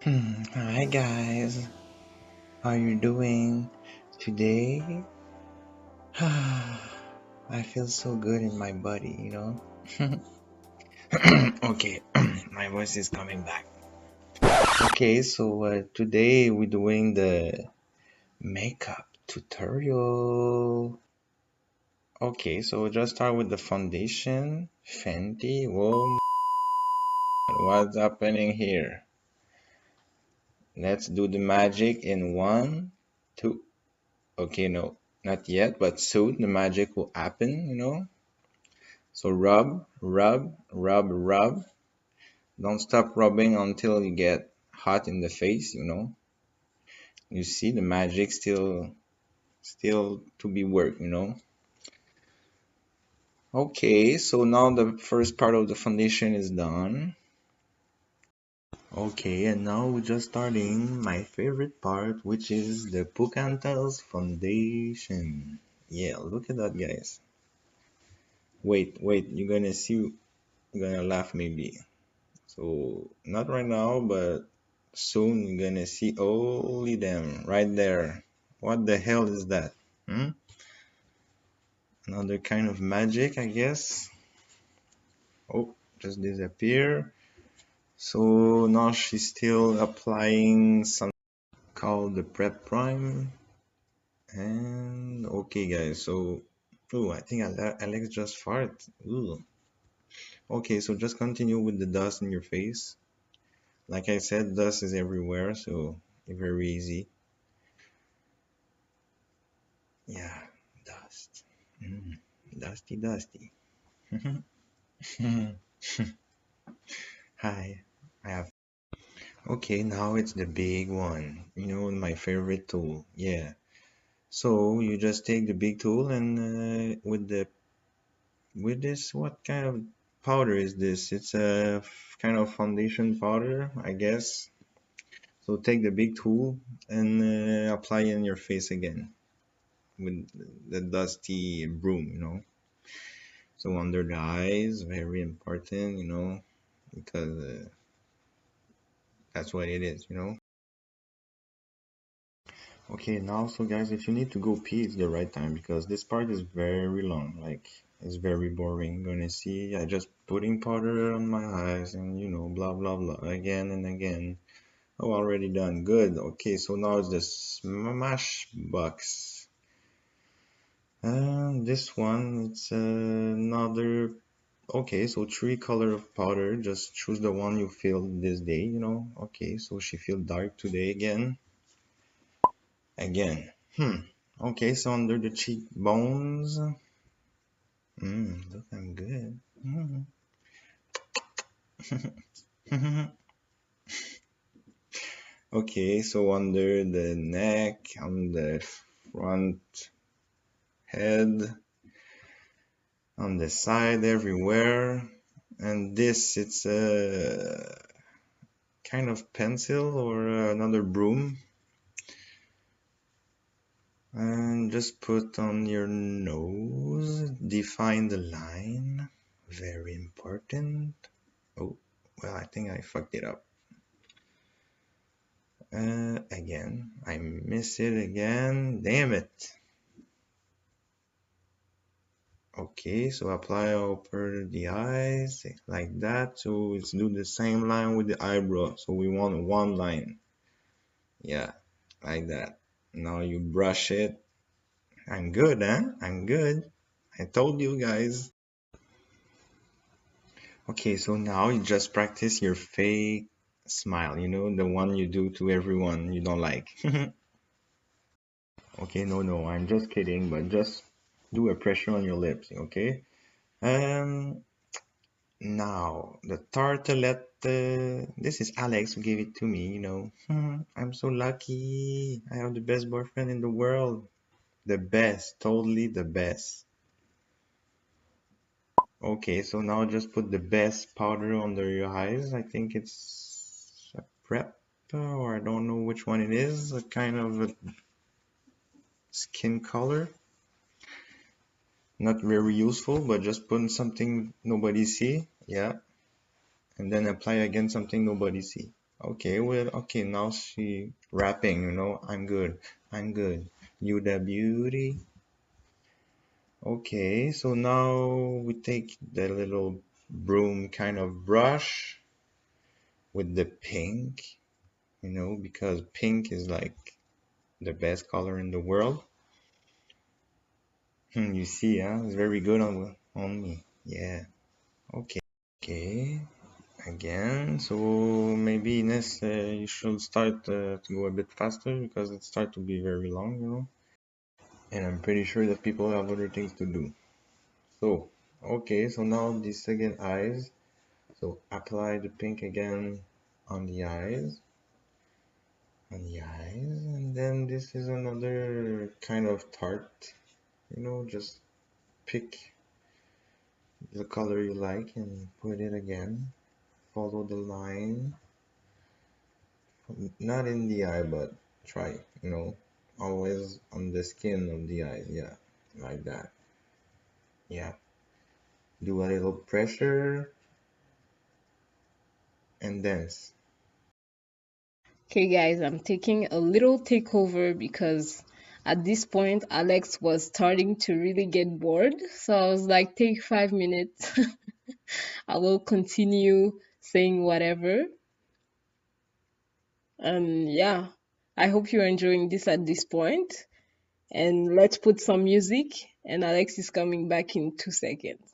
Hi guys, how you doing today? I feel so good in my body. Okay, my voice is coming back. Okay, so today we're doing the makeup tutorial. Okay, so we'll just start with the foundation. Fenty, whoa, what's happening here? Let's do the magic in one, two. Okay, no, not yet, but soon the magic will happen. So rub, rub, rub, rub. Don't stop rubbing until you get hot in the face. You see the magic still to be worked. Okay, so now the first part of the foundation is done. Okay, and now we're just starting my favorite part, which is the Pucantas foundation. Yeah, look at that, guys. Wait, you're gonna laugh maybe. So not right now, but soon you're gonna see only them right there. What the hell is that? Hmm? Another kind of magic, I guess. Oh, just disappear. So now she's still applying something called the prep prime. And okay, guys. So, oh, I think Alex just fart. Ooh. Okay, so just continue with the dust in your face. Like I said, dust is everywhere, so very easy. Yeah, dust. Mm, dusty. Hi, I have. Okay, now it's the big one. My favorite tool. Yeah. So you just take the big tool and with this, what kind of powder is this? It's a kind of foundation powder, I guess. So take the big tool and apply it in your face again with the dusty broom. So under the eyes, very important, because that's what it is. Okay, now so guys, if you need to go pee, it's the right time because this part is very long. Like it's very boring. Gonna see, I just putting powder on my eyes and blah blah blah again and again. Oh, already done. Good. Okay, so now it's the smash box. And this one, it's another. Okay, so three color of powder. Just choose the one you feel this day. Okay, so she feel dark today again. Again. Okay, so under the cheekbones. Look, I'm good. Okay, so under the neck, on the front head, on the side, everywhere. And this, it's a kind of pencil or another broom. And just put on your nose, define the line. Very important. Oh, well, I think I fucked it up. Again, I miss it again. Damn it. Okay, so apply over the eyes like that. So let's do the same line with the eyebrow. So we want one line. Yeah, like that. Now you brush it. I'm good, huh? I'm good. I told you guys. Okay, so now you just practice your fake smile. The one you do to everyone you don't like. Okay, no, I'm just kidding, but just do a pressure on your lips, okay? Um, Now the tartlet. This is Alex who gave it to me. I'm so lucky. I have the best boyfriend in the world. The best, totally the best. Okay, so now just put the best powder under your eyes. I think it's a prep, or I don't know which one it is. A kind of a skin color. Not very useful, but just put something nobody see. Yeah, and then apply again something nobody see. Okay, well, okay, now she rapping, I'm good, I'm good. You the beauty. Okay, so now we take the little broom kind of brush with the pink, because pink is like the best color in the world. You see, huh? It's very good on me. Yeah. Okay. Okay. Again. So maybe Ines, you should start to go a bit faster because it starts to be very long. And I'm pretty sure that people have other things to do. So, okay. So now the second eyes. So apply the pink again on the eyes. And then this is another kind of tart. Just pick the color you like and put it again. Follow the line, not in the eye, but try, always on the skin of the eye. Yeah, like that. Yeah. Do a little pressure and dance. Okay, guys, I'm taking a little takeover because at this point, Alex was starting to really get bored. So I was like, take 5 minutes. I will continue saying whatever. Yeah, I hope you're enjoying this at this point. And let's put some music. And Alex is coming back in 2 seconds.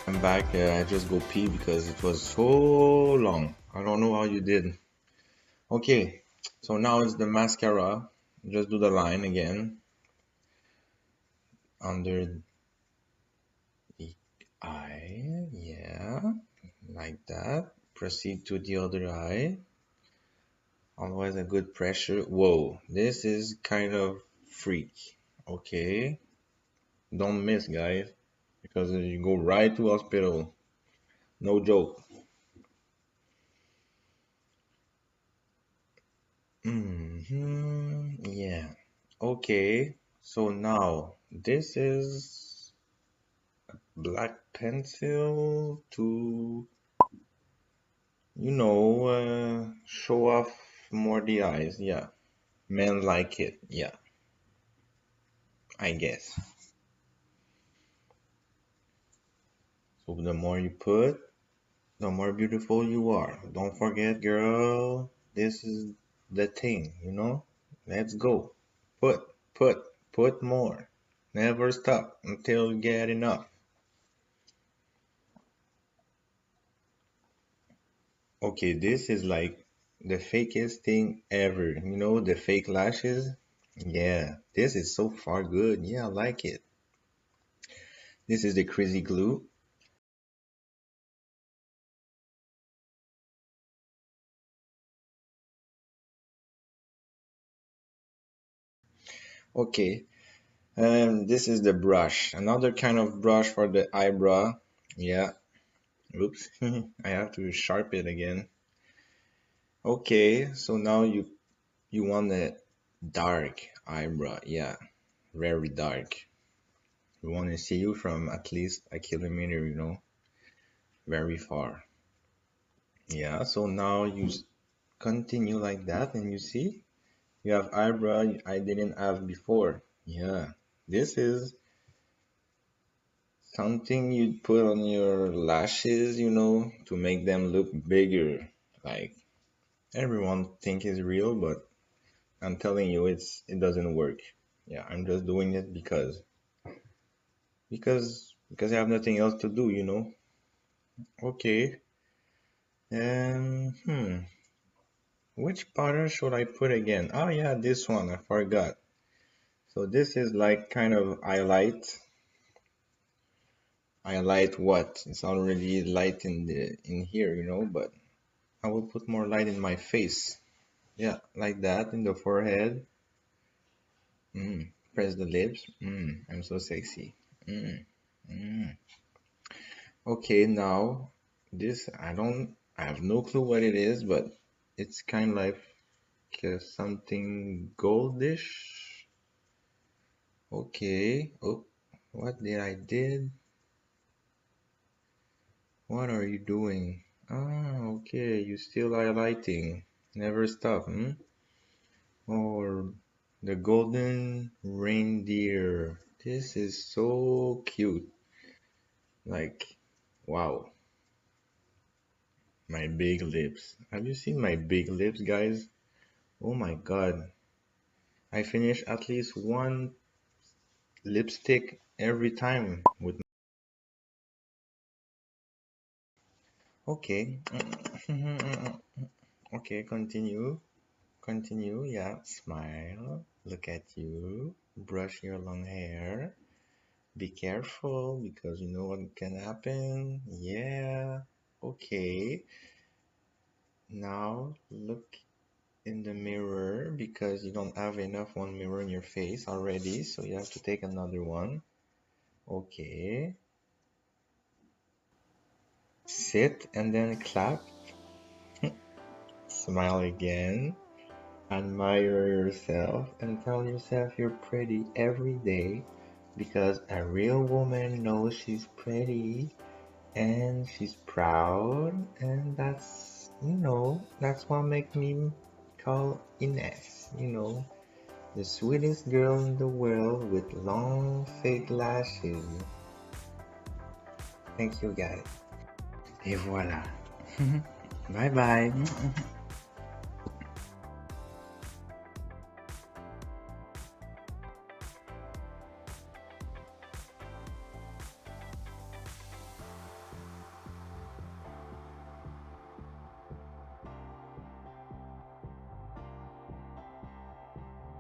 I'm back. I just go pee because it was so long. I don't know how you did. Okay, so now it's the mascara. Just do the line again under the eye. Yeah, like that. Proceed to the other eye. Always a good pressure. Whoa, this is kind of freak. Okay, don't miss, guys, because you go right to hospital. No joke. Yeah. Okay. So now this is black pencil to, show off more the eyes. Yeah. Men like it. Yeah, I guess. So the more you put, the more beautiful you are. Don't forget, girl, this is the thing. Let's go. Put, put, put more. Never stop until you get enough. Okay, this is like the fakest thing ever. The fake lashes? Yeah, this is so far good. Yeah, I like it. This is the crazy glue. Okay, this is the brush. Another kind of brush for the eyebrow. Yeah, oops, I have to sharpen it again. Okay, so now you want a dark eyebrow. Yeah, very dark. We want to see you from at least a kilometer, very far. Yeah, so now you continue like that, and you see you have eyebrow I didn't have before. Yeah, this is something you'd put on your lashes, you know, to make them look bigger. Like everyone think is real, but I'm telling you, it doesn't work. Yeah, I'm just doing it because I have nothing else to do, you know. Okay. Which powder should I put again? Oh yeah, this one, I forgot. So this is like kind of highlight. Highlight what? It's already light in here, you know, but I will put more light in my face. Yeah, like that in the forehead. Press the lips. I'm so sexy. Mm, mm. Okay, now this I have no clue what it is, but it's kind of like something goldish. Okay. Oh, what did I did? What are you doing? Ah, okay. You still highlighting. Never stop, hmm? Or the golden reindeer. This is so cute. Like, wow. My big lips. Have you seen my big lips, guys? Oh my god. I finish at least one lipstick every time with. Okay. Okay, continue. Continue. Yeah. Smile. Look at you. Brush your long hair. Be careful because you know what can happen. Yeah. Okay. Now look in the mirror because you don't have enough one mirror in your face already, so you have to take another one. Okay. Sit and then clap. Smile again. Admire yourself and tell yourself you're pretty every day because a real woman knows she's pretty and she's proud, and that's what makes me call Ines, the sweetest girl in the world with long fake lashes. Thank you guys. Et voilà. Bye bye.